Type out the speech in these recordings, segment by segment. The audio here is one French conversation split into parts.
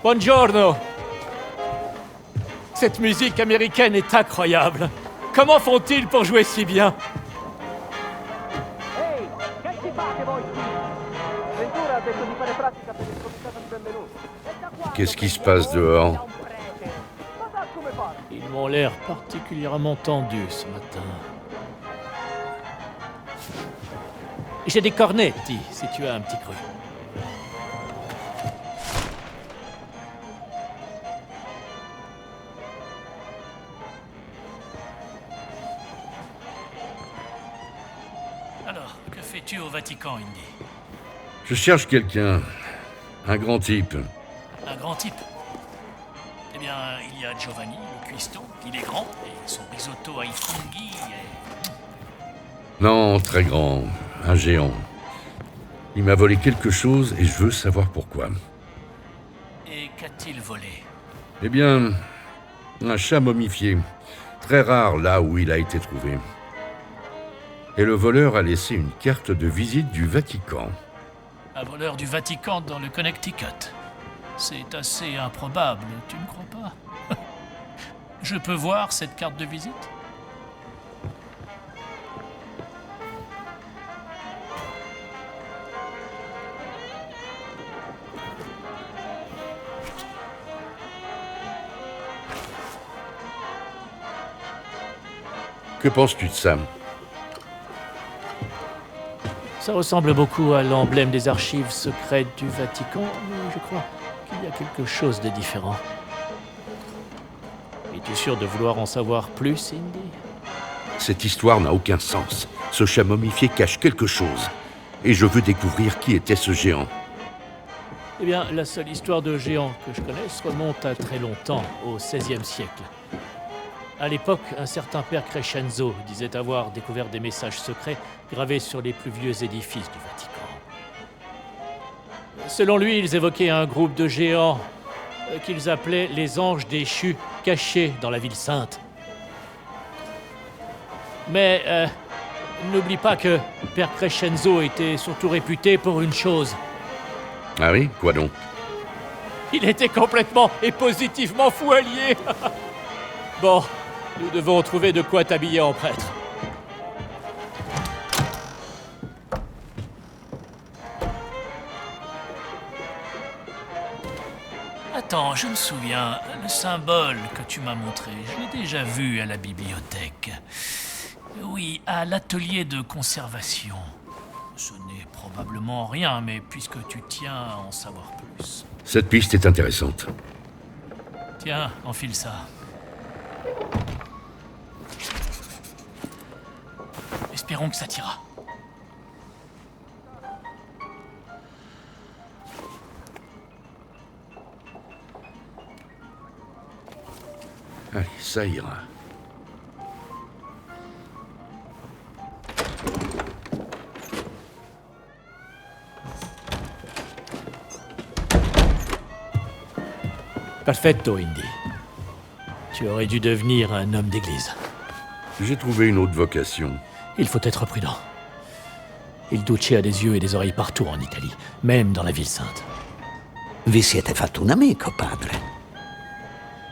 Buongiorno. Cette musique américaine est incroyable. Comment font-ils pour jouer si bien? Qu'est-ce qui se passe dehors? Ils m'ont l'air particulièrement tendus ce matin. J'ai des cornetti, si tu as un petit creux. Alors, que fais-tu au Vatican, Indy? Je cherche quelqu'un. Un grand type. Un grand type? Eh bien, il y a Giovanni, le cuistot. Il est grand, et son risotto ai funghi est... Non, très grand. Un géant. Il m'a volé quelque chose et je veux savoir pourquoi. Et qu'a-t-il volé? Eh bien, un chat momifié. Très rare là où il a été trouvé. Et le voleur a laissé une carte de visite du Vatican. Un voleur du Vatican dans le Connecticut. C'est assez improbable, tu ne crois pas? Je peux voir cette carte de visite? Que penses-tu de ça? Ça ressemble beaucoup à l'emblème des archives secrètes du Vatican, mais je crois qu'il y a quelque chose de différent. Es-tu sûr de vouloir en savoir plus, Indy? Cette histoire n'a aucun sens. Ce chat momifié cache quelque chose. Et je veux découvrir qui était ce géant. Eh bien, la seule histoire de géant que je connaisse remonte à très longtemps, au XVIe siècle. À l'époque, un certain père Crescenzo disait avoir découvert des messages secrets gravés sur les plus vieux édifices du Vatican. Selon lui, ils évoquaient un groupe de géants qu'ils appelaient les anges déchus, cachés dans la ville sainte. Mais n'oublie pas que père Crescenzo était surtout réputé pour une chose. Ah oui? Quoi donc? Il était complètement et positivement fou allié. Bon, nous devons trouver de quoi t'habiller en prêtre. Attends, je me souviens, le symbole que tu m'as montré, je l'ai déjà vu à la bibliothèque. Oui, à l'atelier de conservation. Ce n'est probablement rien, mais puisque tu tiens à en savoir plus. Cette piste est intéressante. Tiens, enfile ça. Espérons que ça t'ira. Allez, ça ira. Perfetto, Indy. Tu aurais dû devenir un homme d'église. J'ai trouvé une autre vocation. Il faut être prudent. Il Duce a des yeux et des oreilles partout en Italie, même dans la ville sainte. Vi siete fatto un amico, padre.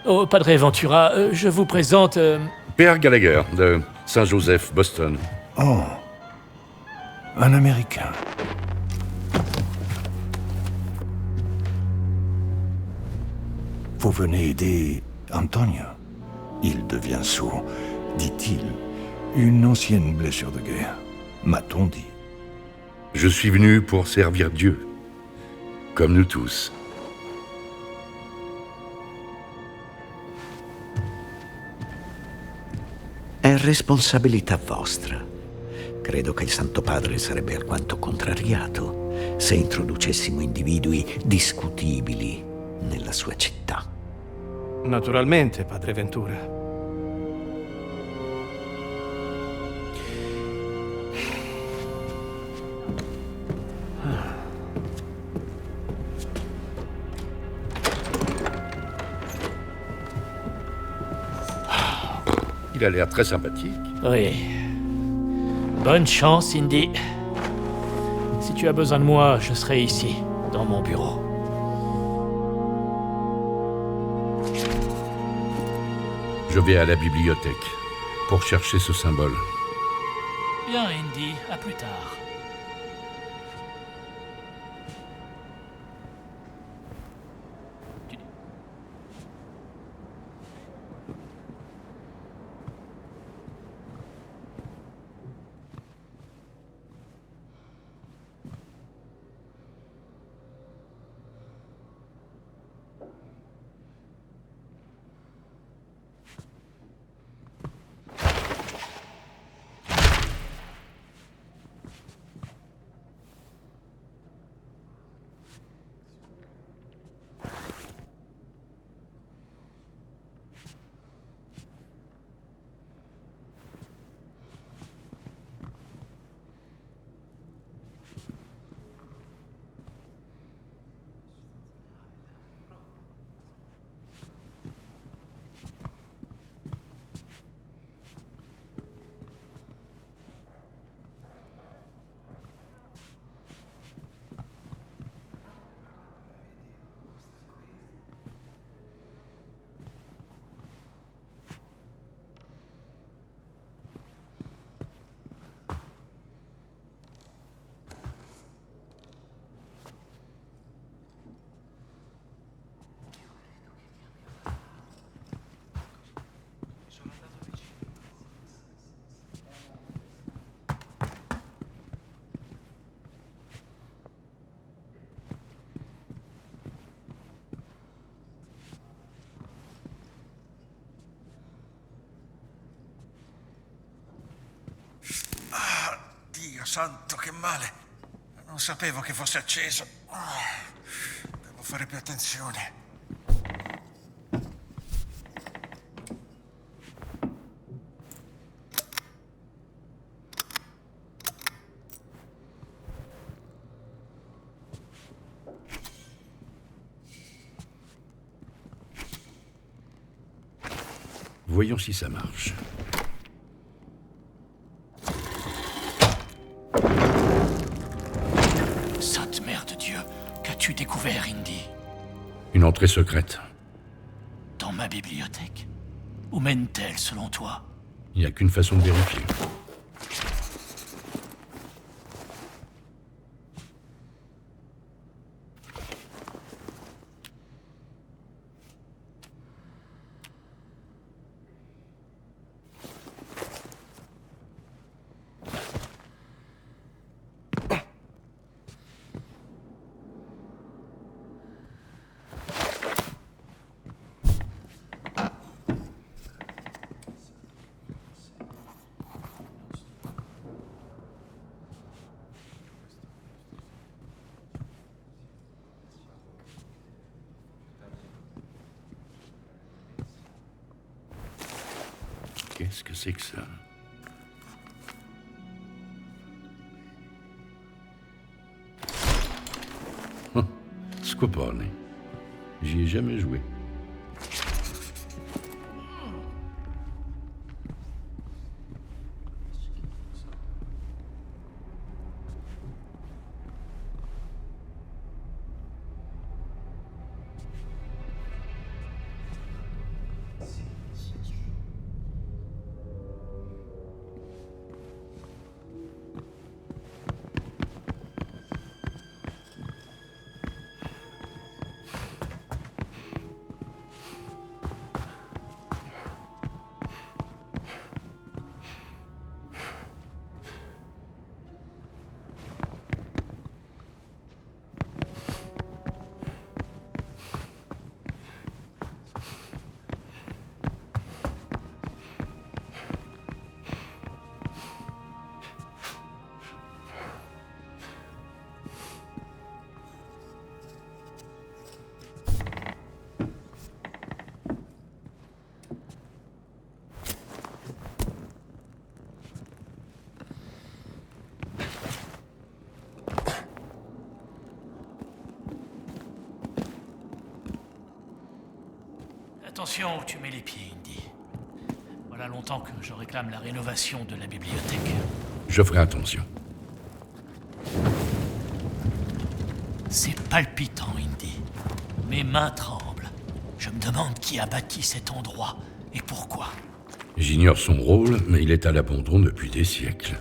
Oh, Padre Ventura, je vous présente... Père Gallagher, de Saint-Joseph, Boston. Oh, un Américain. Vous venez aider Antonio. Il devient sourd, dit-il. Une ancienne blessure de guerre, m'a-t-on dit. Je suis venu pour servir Dieu. Comme nous tous. È responsabilità vostra. Credo che il Santo Padre sarebbe alquanto contrariato se introducessimo individui discutibili nella sua città. Naturalmente, Padre Ventura. Il a l'air très sympathique. Oui. Bonne chance, Indy. Si tu as besoin de moi, je serai ici, dans mon bureau. Je vais à la bibliothèque pour chercher ce symbole. Bien, Indy, à plus tard. Dio santo, che male. Non sapevo che fosse acceso. Devo fare più attenzione. Voyons si ça marche. Sainte Mère de Dieu, qu'as-tu découvert, Indy? Une entrée secrète. Dans ma bibliothèque? Où mène-t-elle, selon toi? Il n'y a qu'une façon de vérifier. Qu'est-ce que c'est que ça? Scopone. J'y ai jamais joué. Attention où tu mets les pieds, Indy. Voilà longtemps que je réclame la rénovation de la bibliothèque. Je ferai attention. C'est palpitant, Indy. Mes mains tremblent. Je me demande qui a bâti cet endroit Et pourquoi? J'ignore son rôle, mais il est à l'abandon depuis des siècles.